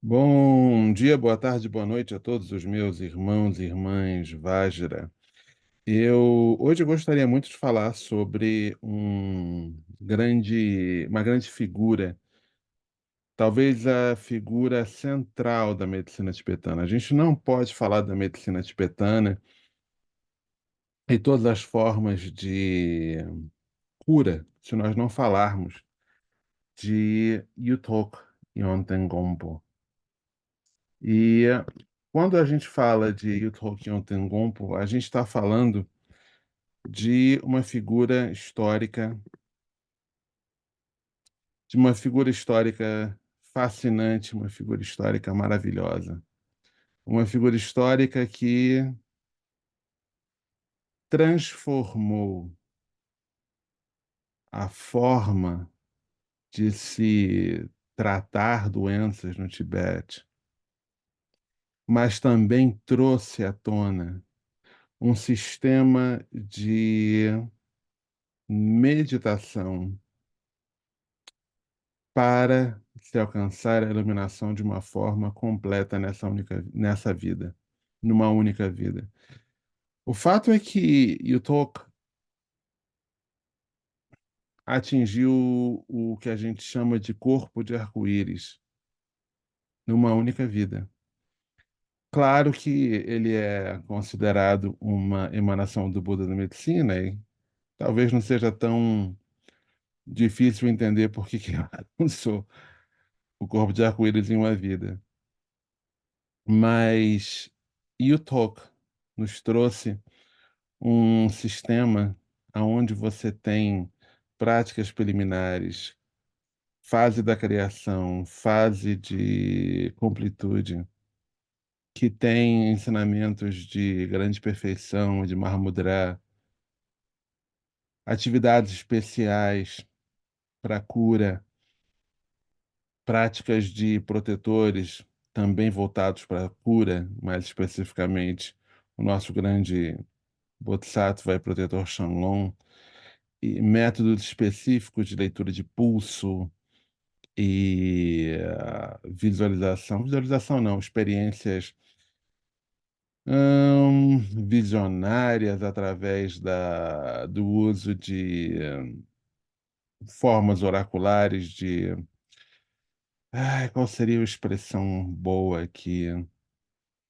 Bom dia, boa tarde, boa noite a todos os meus irmãos e irmãs Vajra. Hoje eu gostaria muito de falar sobre uma grande figura, talvez a figura central da medicina tibetana. A gente não pode falar da medicina tibetana e todas as formas de cura se nós não falarmos de Yuthok Yonten Gompo. E quando a gente fala de Yuthok Tengompo, a gente está falando de uma figura histórica, de uma figura histórica fascinante, uma figura histórica maravilhosa, uma figura histórica que transformou a forma de se tratar doenças no Tibete, mas também trouxe à tona um sistema de meditação para se alcançar a iluminação de uma forma completa nessa vida, numa única vida. O fato é que Yutok atingiu o que a gente chama de corpo de arco-íris numa única vida. Claro que ele é considerado uma emanação do Buda da medicina e talvez não seja tão difícil entender por que ele alcançou o corpo de arco-íris em uma vida. Mas Yutok nos trouxe um sistema onde você tem práticas preliminares, fase da criação, fase de completude, que tem ensinamentos de grande perfeição, de Mahamudra, atividades especiais para cura, práticas de protetores também voltados para a cura, mais especificamente o nosso grande Bodhisattva e protetor Shanlong, e métodos específicos de leitura de pulso e visualização não, experiências visionárias através do uso de formas oraculares qual seria a expressão boa aqui?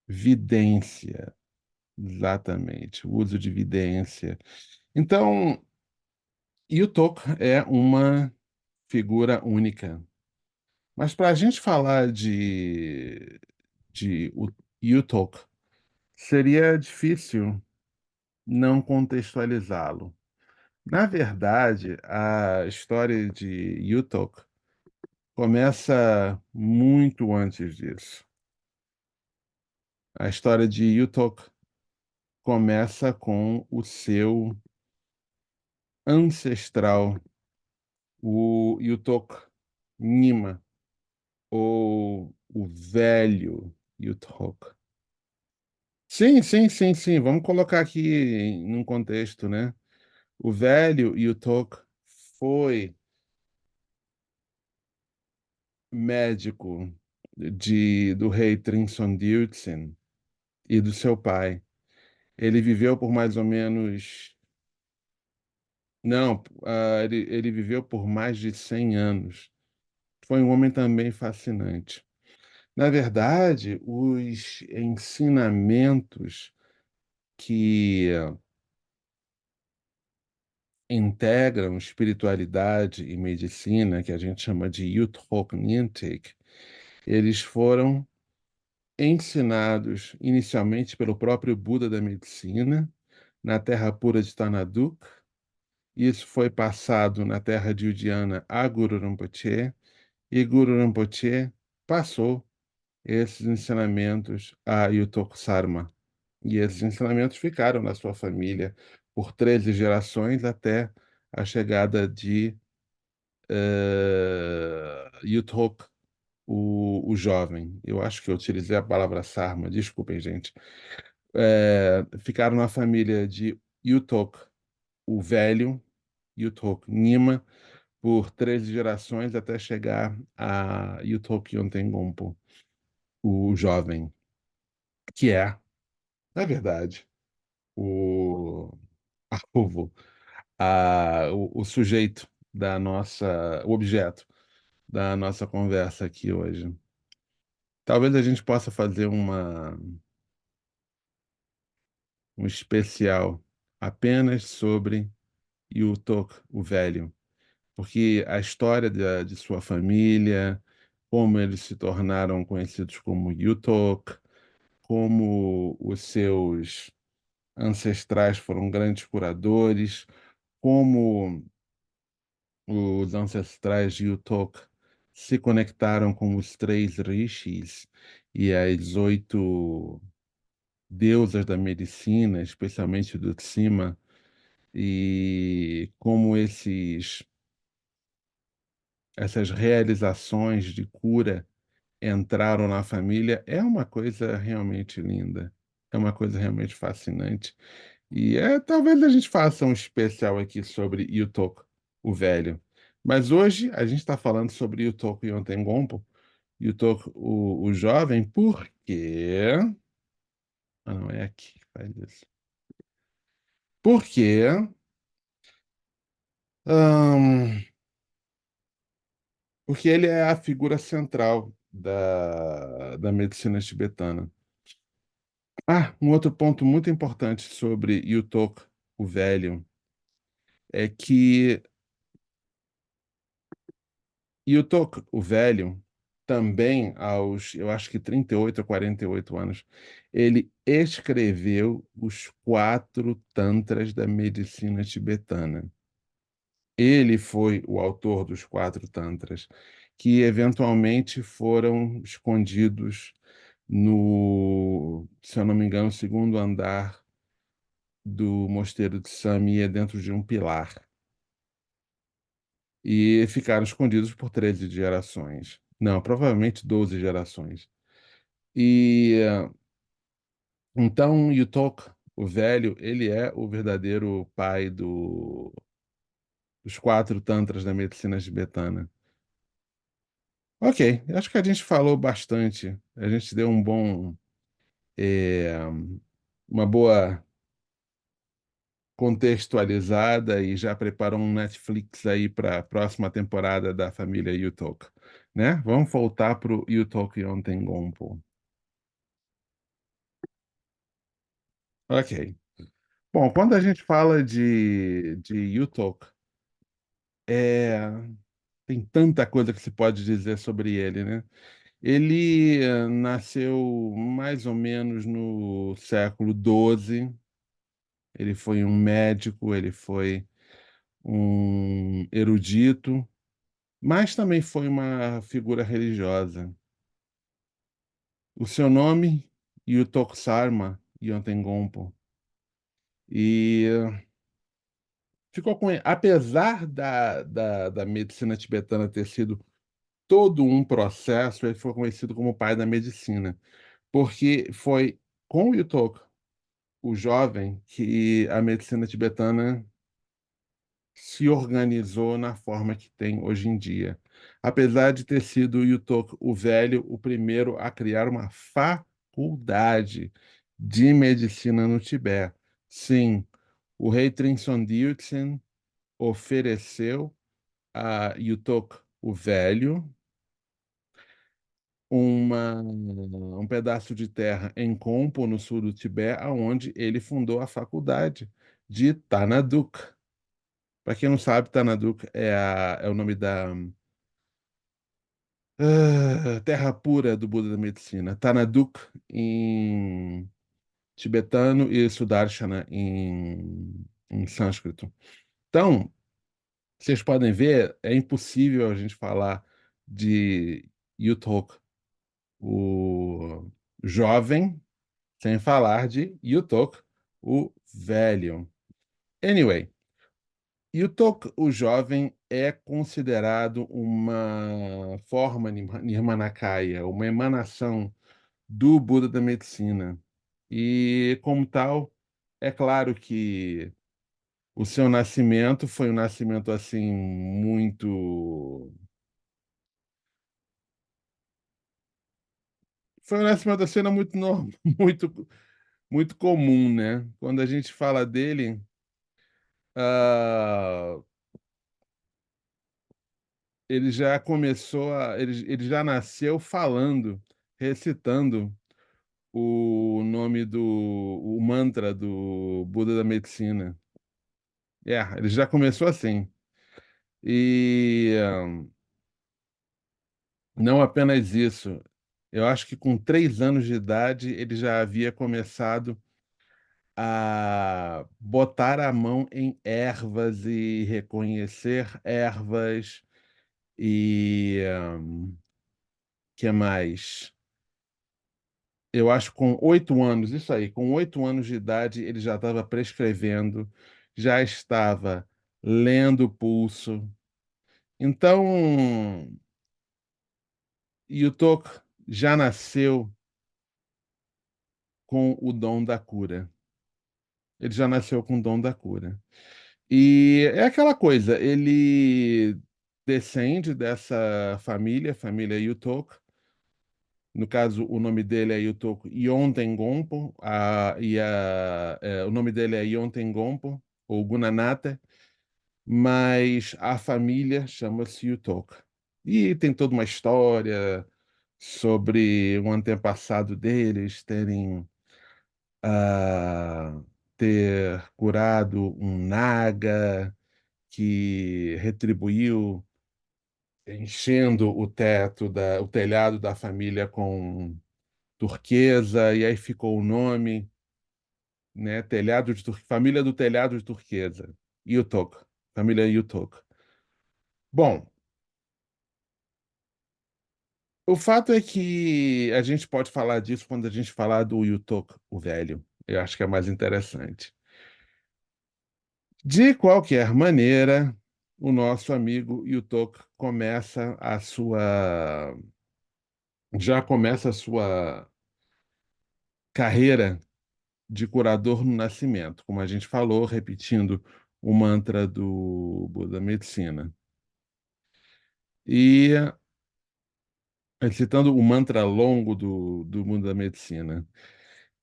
Vidência, exatamente, o uso de vidência. Então, Yutok é uma figura única. Mas para a gente falar de Yutok, seria difícil não contextualizá-lo. Na verdade, a história de Yutok começa muito antes disso. A história de Yutok começa com o seu ancestral, o Yutok Nima, ou o velho Yutok. Sim, sim, sim, sim. Vamos colocar aqui num contexto, né? O velho Yutok foi médico do rei Trinson Dyutsin e do seu pai. Ele viveu por mais ou menos. Não, ele viveu por mais de 100 anos. Foi um homem também fascinante. Na verdade, os ensinamentos que integram espiritualidade e medicina, que a gente chama de Yuthok Nyingtik, eles foram ensinados inicialmente pelo próprio Buda da medicina, na terra pura de Tanaduk. Isso foi passado na terra de Udiana a Guru Rinpoche, e Guru Rinpoche passou esses ensinamentos a Yuthok Sarma. E esses ensinamentos ficaram na sua família por 13 gerações até a chegada de Yuthok, o jovem. Eu acho que eu utilizei a palavra Sarma, desculpem, gente. Ficaram na família de Yuthok, o velho, Yuthok Nima, por 13 gerações até chegar a Yuthok Yonten Gompo. o jovem, que é, na verdade, o alvo, o sujeito o objeto da nossa conversa aqui hoje. Talvez a gente possa fazer um especial apenas sobre Yutok, o velho, porque a história de sua família, como eles se tornaram conhecidos como Yutok, como os seus ancestrais foram grandes curadores, como os ancestrais de Yutok se conectaram com os três rishis e as oito deusas da medicina, especialmente do Tsima, e como essas realizações de cura entraram na família, é uma coisa realmente linda, é uma coisa realmente fascinante. E talvez a gente faça um especial aqui sobre Yutok, o velho. Mas hoje a gente está falando sobre Yutok Yontengonpo, Yutok, o jovem, porque... Ah, não, é aqui que faz isso. Porque Ahn, porque ele é a figura central da medicina tibetana. Ah, um outro ponto muito importante sobre Yutok, o velho, é que Yutok, o velho, também aos, eu acho que 38 ou 48 anos, ele escreveu os quatro tantras da medicina tibetana. Ele foi o autor dos quatro tantras, que eventualmente foram escondidos no, se eu não me engano, segundo andar do mosteiro de Samia, dentro de um pilar. E ficaram escondidos por 13 gerações. Não, provavelmente 12 gerações. E então Yutok, o velho, ele é o verdadeiro pai dos quatro tantras da medicina tibetana. Ok, acho que a gente falou bastante. A gente deu eh, uma boa contextualizada e já preparou um Netflix aí para a próxima temporada da família Yutok, né? Vamos voltar para o Yutok Yontengonpo. Ok. Bom, quando a gente fala de Yutok, é, tem tanta coisa que se pode dizer sobre ele, né? Ele nasceu mais ou menos no século XII. Ele foi um médico, ele foi um erudito, mas também foi uma figura religiosa. O seu nome, Yutok Sarma Yontengonpo, e ficou com ele. Apesar da medicina tibetana ter sido todo um processo, ele foi conhecido como o pai da medicina, porque foi com o Yutok, o jovem, que a medicina tibetana se organizou na forma que tem hoje em dia. Apesar de ter sido Yutok o Velho o primeiro a criar uma faculdade de medicina no Tibete. Sim, o rei Trinson Dyotsin ofereceu a Yutok o Velho um pedaço de terra em Kompo, no sul do Tibete, onde ele fundou a faculdade de Tanaduk. Para quem não sabe, Tanaduk é o nome da terra pura do Buda da medicina. Tanaduk em tibetano e Sudarshana em sânscrito. Então, vocês podem ver, é impossível a gente falar de Yutok, o jovem, sem falar de Yutok, o velho. Anyway, Yutok, o jovem, é considerado uma forma nirmanakaya, uma emanação do Buda da medicina. E, como tal, é claro que o seu nascimento foi um nascimento assim muito foi uma cena muito, muito, muito comum, né? Quando a gente fala dele, ah, ele já começou ele já nasceu falando, recitando o mantra do Buda da Medicina. É, ele já começou assim. E não apenas isso, eu acho que com 3 anos de idade ele já havia começado a botar a mão em ervas e reconhecer ervas e que mais? Eu acho que com 8 anos, isso aí, com 8 anos de idade ele já estava prescrevendo, já estava lendo o pulso. Então, Yutok já nasceu com o dom da cura. Ele já nasceu com o dom da cura. E é aquela coisa, ele descende dessa família, família Yutok. No caso, o nome dele é Yutok Yonten-gompo, o nome dele é Yonten-gompo, ou Gunanata, mas a família chama-se Yutok. E tem toda uma história sobre o antepassado deles ah, ter curado um naga que retribuiu enchendo o telhado da família com turquesa, e aí ficou o nome, né? Família do telhado de turquesa, Yutok, família Yutok. Bom, o fato é que a gente pode falar disso quando a gente falar do Yutok, o velho. Eu acho que é mais interessante. De qualquer maneira, o nosso amigo Yutok já começa a sua carreira de curador no nascimento, como a gente falou, repetindo o mantra do Buda Medicina. E citando o mantra longo do Buda Medicina.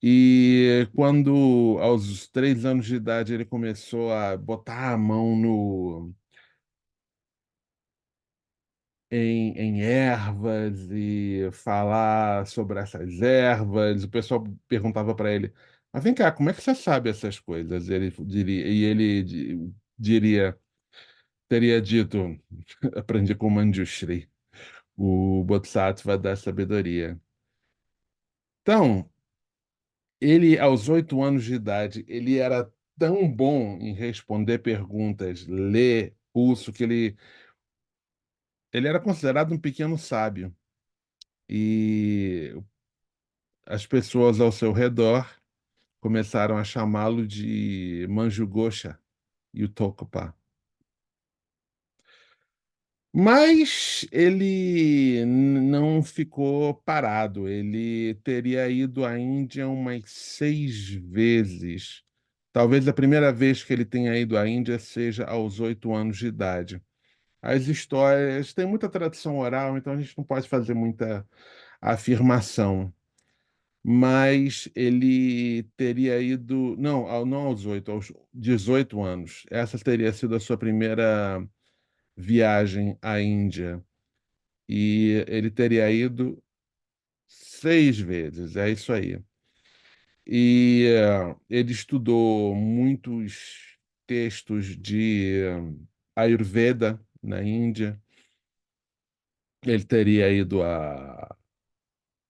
E quando, aos 3 anos de idade, ele começou a botar a mão em ervas e falar sobre essas ervas. O pessoal perguntava para ele: Mas vem cá, como é que você sabe essas coisas? Diria, teria dito: Aprendi com Manjushri, o Bodhisattva da sabedoria. Então, ele, aos 8 anos de idade, ele era tão bom em responder perguntas, ler pulso, que ele era considerado um pequeno sábio. E as pessoas ao seu redor começaram a chamá-lo de Manjugosha e o Tocopa. Mas ele não ficou parado. Ele teria ido à Índia umas 6 vezes. Talvez a primeira vez que ele tenha ido à Índia seja aos 8 anos de idade. As histórias, tem muita tradição oral, então a gente não pode fazer muita afirmação. Mas ele teria ido, não, não aos 8, aos 18 anos. Essa teria sido a sua primeira viagem à Índia. E ele teria ido 6 vezes, é isso aí. E ele estudou muitos textos de Ayurveda na Índia. Ele teria ido a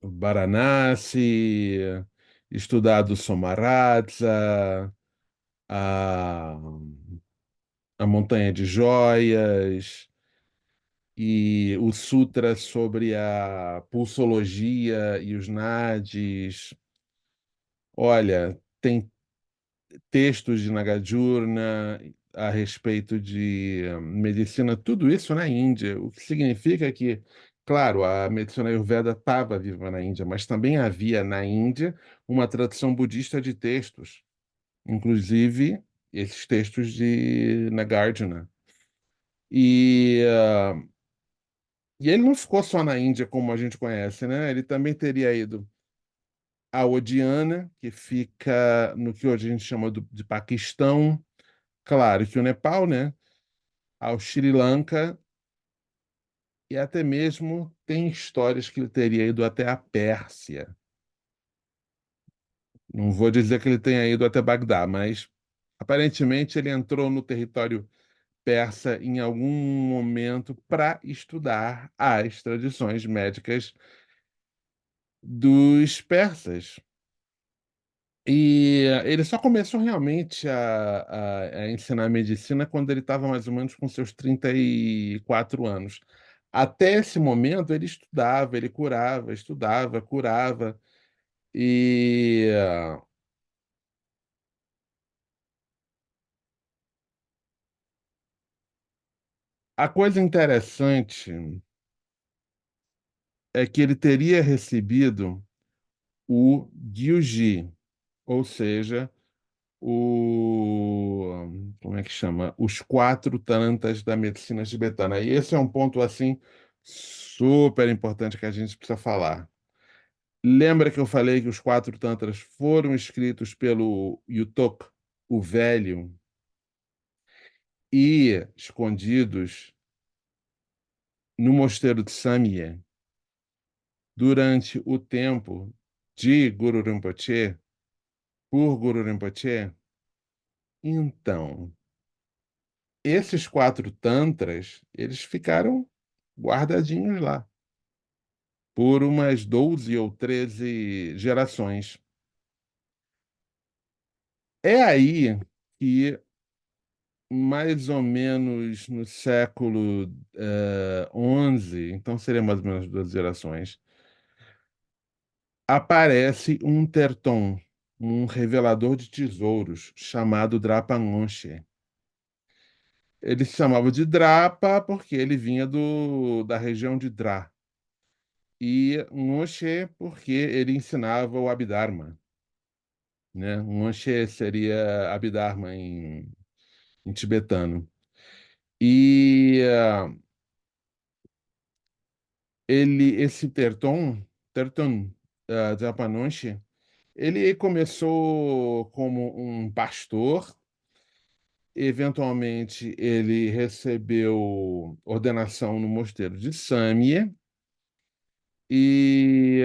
Varanasi, estudado Somaratsa, a, a Montanha de Joias e o Sutra sobre a pulsologia e os nadis. Olha, tem textos de Nagarjuna a respeito de medicina, tudo isso na Índia, o que significa que, claro, a medicina Ayurveda estava viva na Índia, mas também havia na Índia uma tradição budista de textos, inclusive esses textos de Nagarjuna. E E ele não ficou só na Índia, como a gente conhece, né? Ele também teria ido a Odiana, que fica no que hoje a gente chama de Paquistão, claro que o Nepal, né? Ao Sri Lanka, e até mesmo tem histórias que ele teria ido até a Pérsia. Não vou dizer que ele tenha ido até Bagdá, mas aparentemente ele entrou no território persa em algum momento para estudar as tradições médicas dos persas. E ele só começou realmente a ensinar medicina quando ele estava mais ou menos com seus 34 anos. Até esse momento, ele estudava, ele curava, estudava, curava. E a coisa interessante é que ele teria recebido o Gyuji, ou seja, como é que chama? Os quatro tantas da medicina tibetana. E esse é um ponto assim super importante que a gente precisa falar. Lembra que eu falei que os quatro tantras foram escritos pelo Yutok, o Velho, e escondidos no mosteiro de Samye durante o tempo de Guru Rinpoche, por Guru Rinpoche? Então, esses quatro tantras, eles ficaram guardadinhos lá por umas 12 ou 13 gerações. É aí que, mais ou menos no século XI, então seria mais ou menos 2 gerações, aparece um Terton, um revelador de tesouros, chamado Drapa Ngonshe. Ele se chamava de Drapa porque ele vinha da região de Dra. E Ngonshe porque ele ensinava o Abhidharma, né? Ngonshe seria Abhidharma em tibetano. E esse Terton Japanonshi, ele começou como um pastor, eventualmente ele recebeu ordenação no mosteiro de Samye, e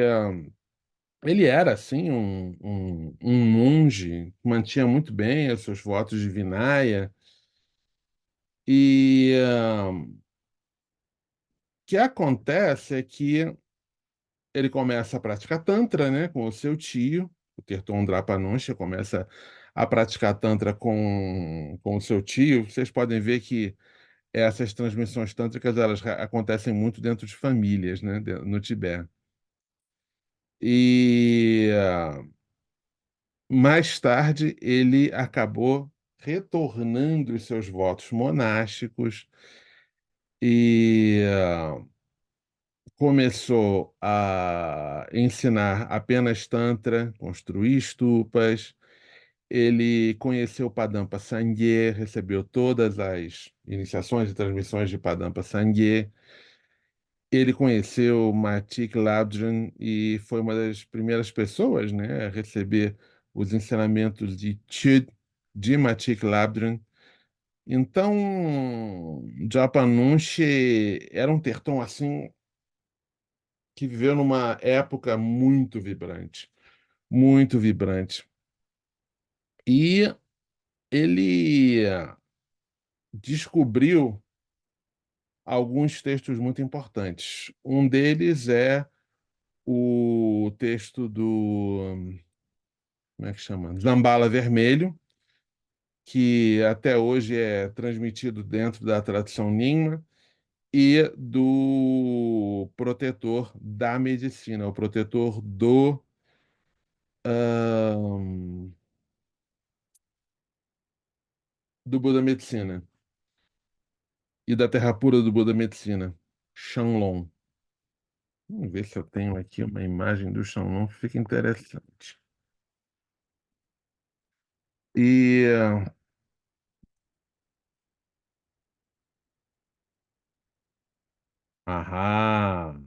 ele era, assim, um monge, mantinha muito bem os seus votos de Vinaya, e o que acontece é que ele começa a praticar Tantra, né, com o seu tio, o Terton Drapanunsha começa a praticar Tantra com o seu tio. Vocês podem ver que essas transmissões tântricas elas acontecem muito dentro de famílias, né, no Tibete. E mais tarde ele acabou retornando os seus votos monásticos e começou a ensinar apenas Tantra, construir estupas. Ele conheceu Padampa Sangye, recebeu todas as iniciações e transmissões de Padampa Sangye. Ele conheceu Matik Labdran e foi uma das primeiras pessoas, né, a receber os ensinamentos de Chöd de Matik Labdran. Então, Japa Nunche era um tertão assim que viveu numa época muito vibrante, muito vibrante. E ele descobriu alguns textos muito importantes. Um deles é o texto do, como é que chama? Zambala Vermelho, que até hoje é transmitido dentro da tradição Nyingma, e do protetor da medicina, o protetor ahn, do Buda Medicina e da Terra Pura do Buda Medicina, Shanlong. Vamos ver se eu tenho aqui uma imagem do Shanlong que fica interessante. E Aham.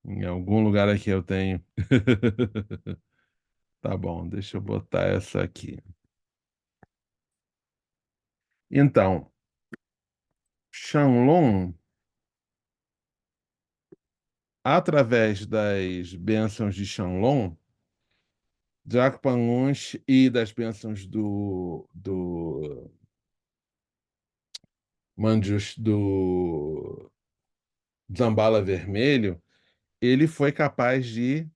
Em algum lugar aqui eu tenho. Tá bom, deixa eu botar essa aqui. Então, Shanlong, através das bênçãos de Shanlong, Jacquemus e das bênçãos do Manjus do Zambala Vermelho, ele foi capaz de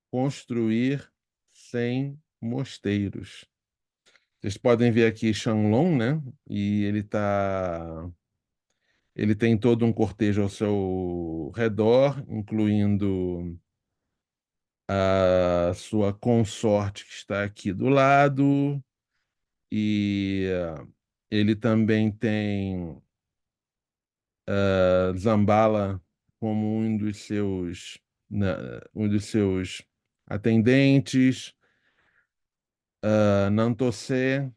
construir 100 mosteiros. Vocês podem ver aqui Shanlong, né? E ele tem todo um cortejo ao seu redor, incluindo a sua consorte que está aqui do lado, e ele também tem Zambala como um dos seus atendentes, Nantosé.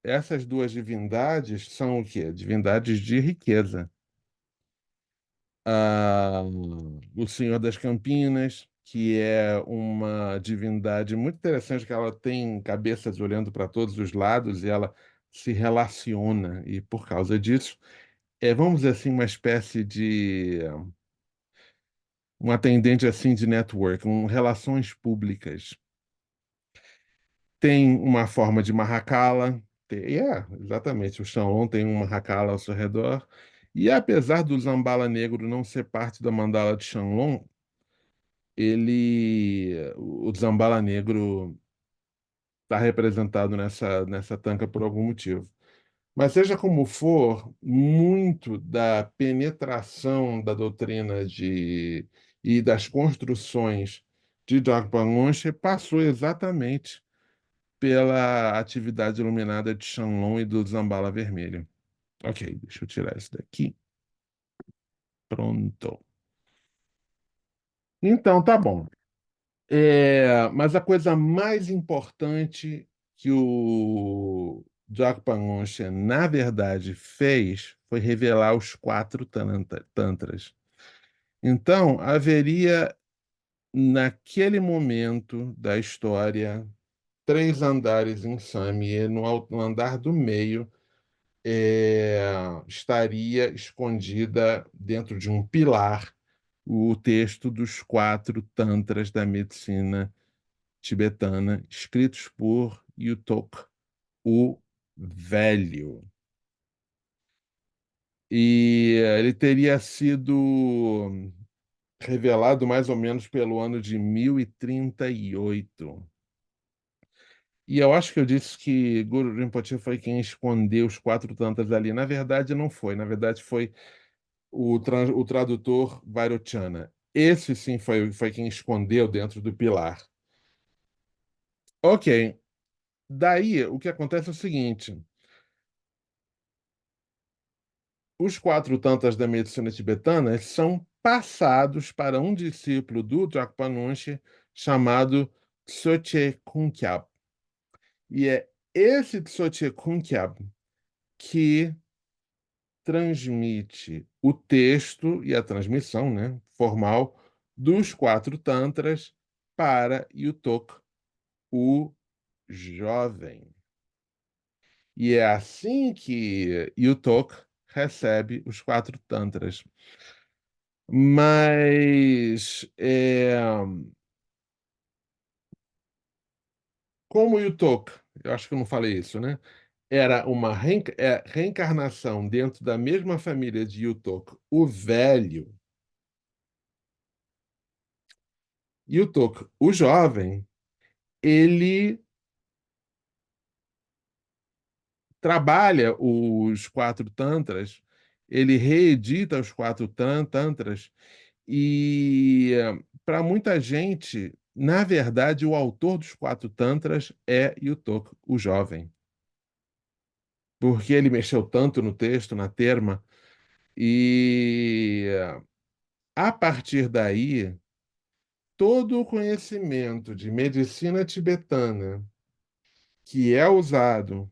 Essas duas divindades são o quê? Divindades de riqueza. O Senhor das Campinas, que é uma divindade muito interessante, que ela tem cabeças olhando para todos os lados e ela se relaciona, e por causa disso, vamos dizer assim, uma espécie de um atendente assim de network, relações públicas. Tem uma forma de Mahakala, exatamente, o Shanlong tem uma Mahakala ao seu redor, e apesar do Zambala Negro não ser parte da mandala de Shanlong, o Zambala Negro está representado nessa tanca por algum motivo. Mas seja como for, muito da penetração da doutrina e das construções de Jagpa passou exatamente pela atividade iluminada de Shanlong e do Zambala Vermelho. Ok, deixa eu tirar isso daqui. Pronto. Então, tá bom. Mas a coisa mais importante que o Jacques Panoncha, na verdade, fez foi revelar os quatro tantras. Então, haveria, naquele momento da história, três andares em Samye. No andar do meio, estaria escondida dentro de um pilar o texto dos quatro tantras da medicina tibetana, escritos por Yutok, o Velho. E ele teria sido revelado mais ou menos pelo ano de 1038. E eu acho que eu disse que Guru Rinpoche foi quem escondeu os quatro tantas ali. Na verdade, não foi. Na verdade, foi o tradutor Vairochana. Esse sim foi quem escondeu dentro do pilar. Ok. Daí, o que acontece é o seguinte: os quatro tantas da medicina tibetana são passados para um discípulo do Dragpa Nungche chamado Tsoche Kunkyab. E é esse Tsoche Kunkyab que transmite o texto e a transmissão, né, formal dos quatro tantras para Yutok, o jovem. E é assim que Yutok recebe os quatro tantras. Mas, como Yutok, eu acho que eu não falei isso, né? Era uma reencarnação dentro da mesma família de Yutok, o velho. Yutok, o jovem, ele trabalha os quatro tantras, ele reedita os quatro tantras, e para muita gente, na verdade, o autor dos quatro tantras é Yutok, o jovem, porque ele mexeu tanto no texto, na terma, e a partir daí, todo o conhecimento de medicina tibetana que é usado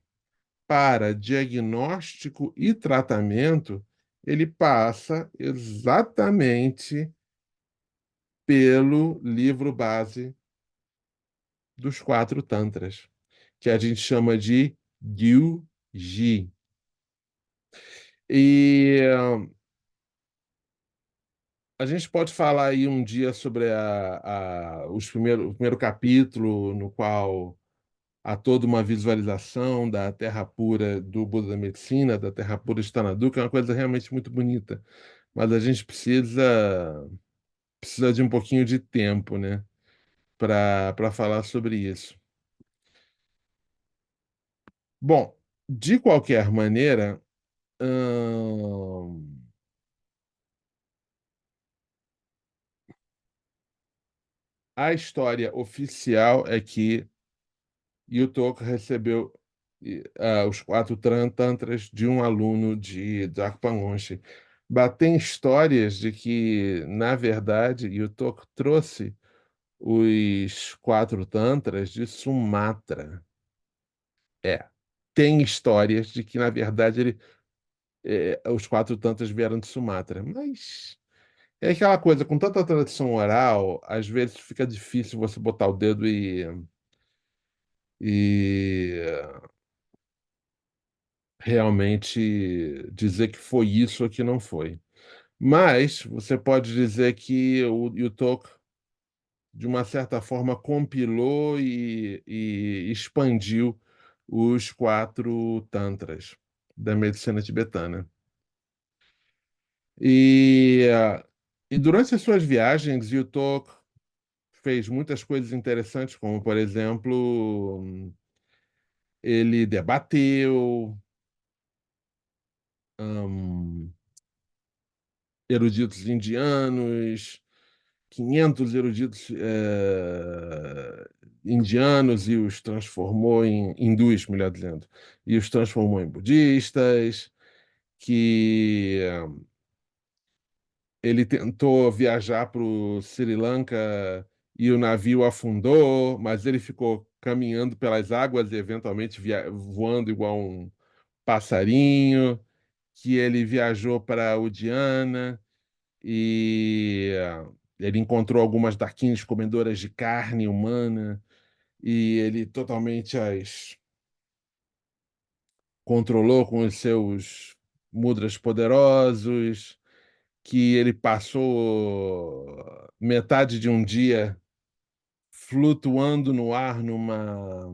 para diagnóstico e tratamento ele passa exatamente pelo livro base dos quatro tantras, que a gente chama de Gyuji. E a gente pode falar aí um dia sobre o primeiro capítulo, no qual há toda uma visualização da terra pura do Buda da Medicina, da terra pura de Tanadu, que é uma coisa realmente muito bonita. Mas a gente precisa de um pouquinho de tempo, né, para falar sobre isso. Bom, de qualquer maneira, hum, a história oficial é que Yutoka recebeu os quatro tantras de um aluno de Darpangonche. Tem histórias de que, na verdade, Yutoka trouxe os quatro tantras de Sumatra. É, tem histórias de que, na verdade, os quatro tantras vieram de Sumatra, mas é aquela coisa, com tanta tradição oral, às vezes fica difícil você botar o dedo e realmente dizer que foi isso ou que não foi. Mas você pode dizer que o Yutok, de uma certa forma, compilou e expandiu os quatro tantras da medicina tibetana. E, e durante as suas viagens, Yutok fez muitas coisas interessantes, como, por exemplo, ele debateu hum, eruditos indianos, 500 eruditos indianos e os transformou em hindus, melhor dizendo, e os transformou em budistas, que ele tentou viajar para o Sri Lanka e o navio afundou, mas ele ficou caminhando pelas águas e eventualmente voando igual um passarinho, que ele viajou para Udiana e ele encontrou algumas daquines comedoras de carne humana e ele totalmente as controlou com os seus mudras poderosos, que ele passou metade de um dia flutuando no ar numa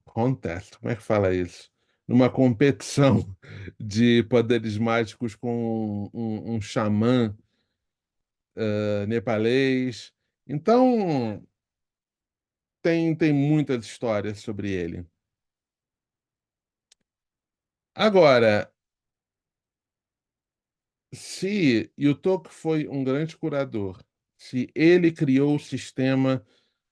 contest, como é que fala isso? Numa competição de poderes mágicos com um xamã nepalês. Então, tem muitas histórias sobre ele. Agora, se Yutok foi um grande curador, se ele criou o sistema,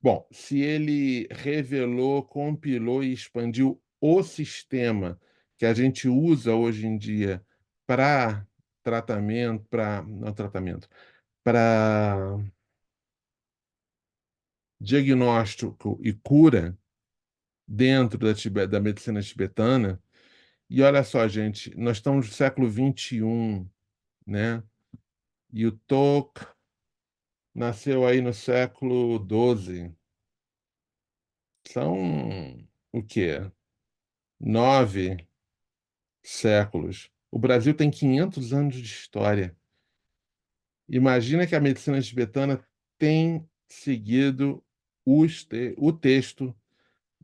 bom, se ele revelou, compilou e expandiu o sistema que a gente usa hoje em dia para tratamento, para não tratamento, para diagnóstico e cura dentro da medicina tibetana. E olha só, gente, nós estamos no século XXI, né? E o Tok nasceu aí no século XII. São o quê? 9 séculos. O Brasil tem 500 anos de história. Imagina que a medicina tibetana tem seguido o texto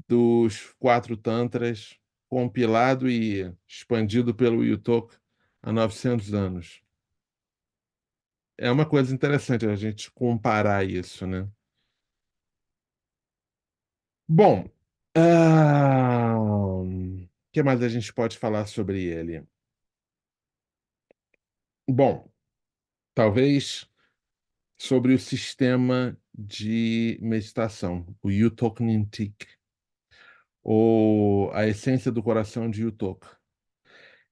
dos quatro tantras, compilado e expandido pelo Yutok há 900 anos. É uma coisa interessante a gente comparar isso, né? Bom, o que mais a gente pode falar sobre ele? Bom, talvez sobre o sistema de meditação, o Yutok Nintik, ou a essência do coração de Yutok.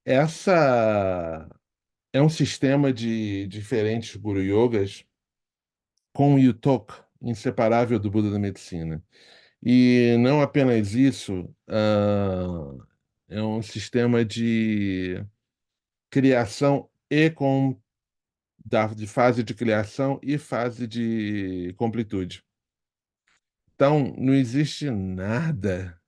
Essa é um sistema de diferentes Guru Yogas com o Yutok, inseparável do Buda da medicina. E não apenas isso, É um sistema de criação de fase de criação e fase de completude. Então, não existe nada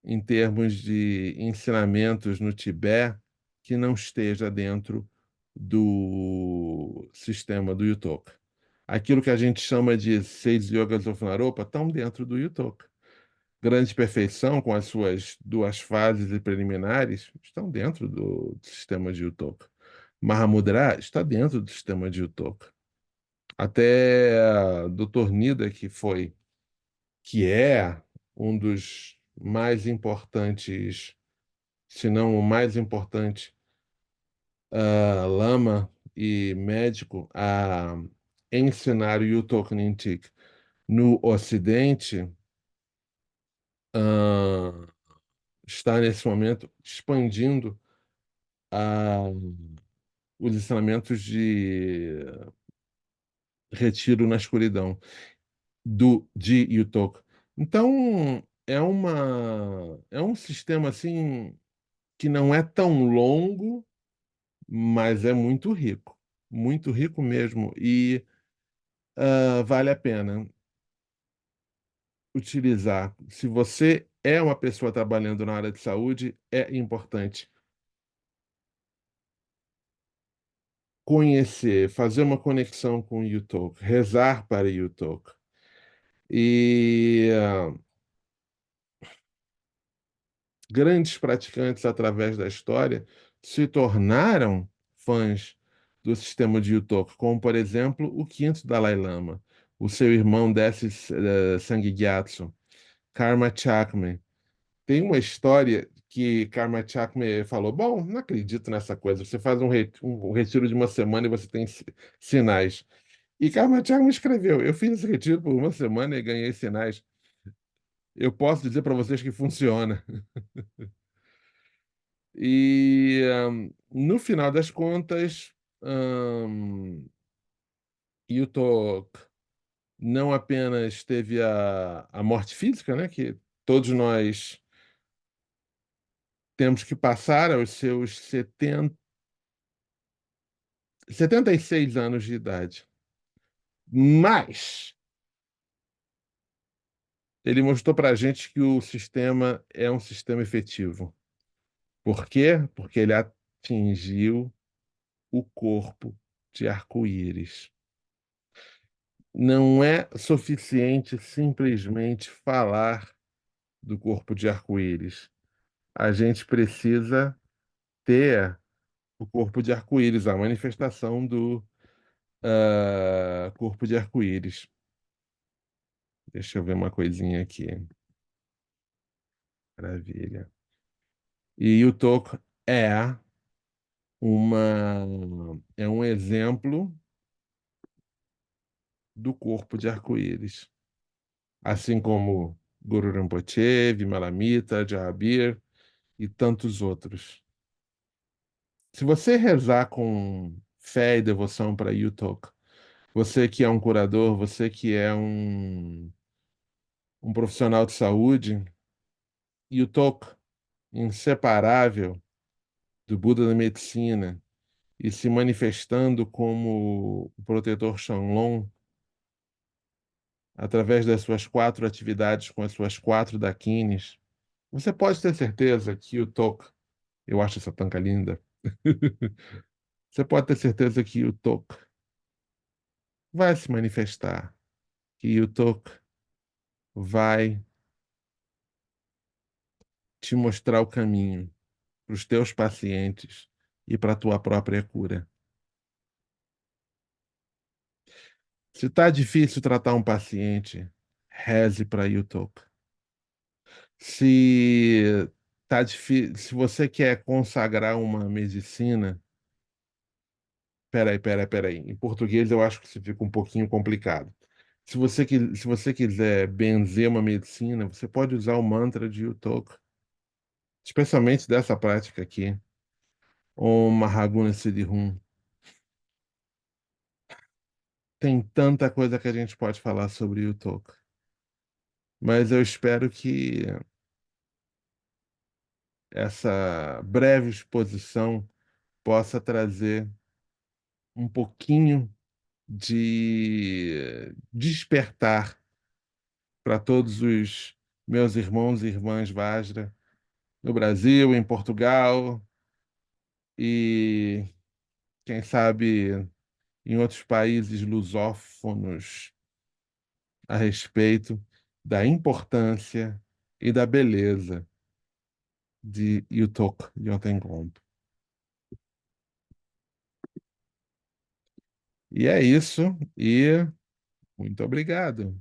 em termos de ensinamentos no Tibete que não esteja dentro do sistema do Yutoka. Aquilo que a gente chama de seis yogas of Naropa estão dentro do Yutoka. Grande perfeição, com as suas duas fases e preliminares, estão dentro do sistema de Yutoka. Mahamudra está dentro do sistema de Yutoka. Até Dr. Nida, que é um dos mais importantes, se não o mais importante, lama e médico a ensinar o Yutok Nintik no Ocidente, ah, está nesse momento expandindo ah, os ensinamentos de retiro na escuridão de Yutok. Então, é um sistema assim que não é tão longo, mas é muito rico mesmo, e vale a pena utilizar. Se você é uma pessoa trabalhando na área de saúde, é importante conhecer, fazer uma conexão com o Yutok, rezar para o Yutok. E grandes praticantes através da história se tornaram fãs do sistema de Yutok, como, por exemplo, o quinto Dalai Lama, o seu irmão Desce Sangye-gyatso, Karma Chakma. Tem uma história que Karma Chakma falou: Bom, não acredito nessa coisa. Você faz um retiro de uma semana e você tem sinais. E Karma Chakma escreveu: Eu fiz esse retiro por uma semana e ganhei sinais. Eu posso dizer para vocês que funciona. E no final das contas, Yutok não apenas teve a morte física, né, que todos nós temos que passar aos seus 76 anos de idade. Mas ele mostrou para a gente que o sistema é um sistema efetivo. Por quê? Porque ele atingiu o corpo de arco-íris. Não é suficiente simplesmente falar do corpo de arco-íris. A gente precisa ter o corpo de arco-íris, a manifestação do corpo de arco-íris. Deixa eu ver uma coisinha aqui. Maravilha. E o toco é um exemplo do corpo de arco-íris, assim como Guru Rinpoche, Vimalamita, Jahabir e tantos outros. Se você rezar com fé e devoção para Yutok, você que é um curador, você que é um profissional de saúde, Yutok, inseparável do Buda da medicina e se manifestando como o protetor Shanlong, através das suas quatro atividades com as suas quatro dakines, você pode ter certeza que o Tok, eu acho essa tanca linda, você pode ter certeza que o Tok vai se manifestar, que o Tok vai te mostrar o caminho para os teus pacientes e para a tua própria cura. Se está difícil tratar um paciente, reze para o Tok. Se tá difícil, se você quer consagrar uma medicina, peraí. Em português eu acho que isso fica um pouquinho complicado. Se você quiser benzer uma medicina, você pode usar o mantra de Utoka, especialmente dessa prática aqui, Om Mahaguna Siddhi. Tem tanta coisa que a gente pode falar sobre Utoka, mas eu espero que essa breve exposição possa trazer um pouquinho de despertar para todos os meus irmãos e irmãs Vajra no Brasil, em Portugal e, quem sabe, em outros países lusófonos a respeito da importância e da beleza de Yutok Yotengombe. E é isso, e muito obrigado.